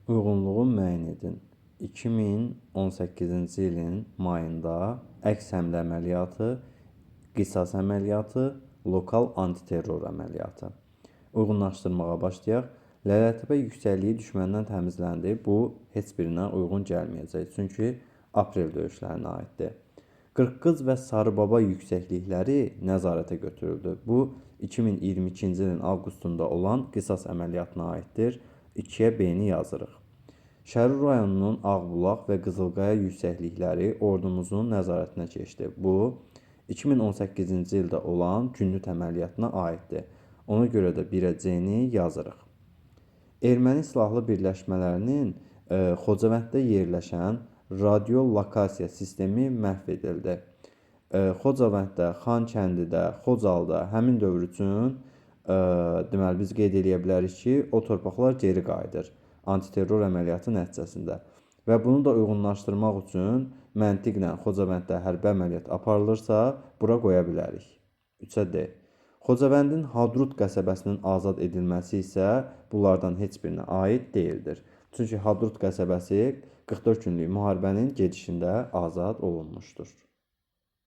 Uyğunluğu müəyyən edin. 2018-ci ilin mayında əks həmlə əməliyyatı, qisas əməliyyatı, lokal antiterror əməliyyatı. Uyğunlaşdırmağa başlayaq. Lələtəpə yüksəkliyi düşməndən təmizləndi. Bu, heç birinə uyğun gəlməyəcək. Çünki aprel döyüşlərinə aiddir. Qırqqız və Sarıbaba yüksəklikləri nəzarətə götürüldü. Bu, 2022-ci ilin avqustunda olan qisas əməliyyatına aiddir. 2-yə B-ni yazırıq. Şərur rayonunun Ağbulaq və Qızılqaya yüksəklikləri ordumuzun nəzarətinə keçdi. Bu, 2018-ci ildə olan Günnüt əməliyyatına aiddir. Ona görə də 1-ə C-ni yazırıq. Erməni silahlı birləşmələrinin Xocavənddə yerləşən radiolokasiya sistemi məhv edildi. Xocavənddə, Xankəndidə, Xocalıda həmin dövr üçün deməli, biz qeyd edə bilərik ki, o torpaqlar geri qayıdır antiterror əməliyyatı nəticəsində. Və bunu da uyğunlaşdırmaq üçün məntiqlə Xocavənddə hərbi əməliyyat aparılırsa, bura qoya bilərik. 3-ə D. Xocavəndin Hadrut qəsəbəsinin azad edilməsi isə bunlardan heç birinə aid deyildir. Çünki Hadrut qəsəbəsi 44 günlük müharibənin gedişində azad olunmuşdur.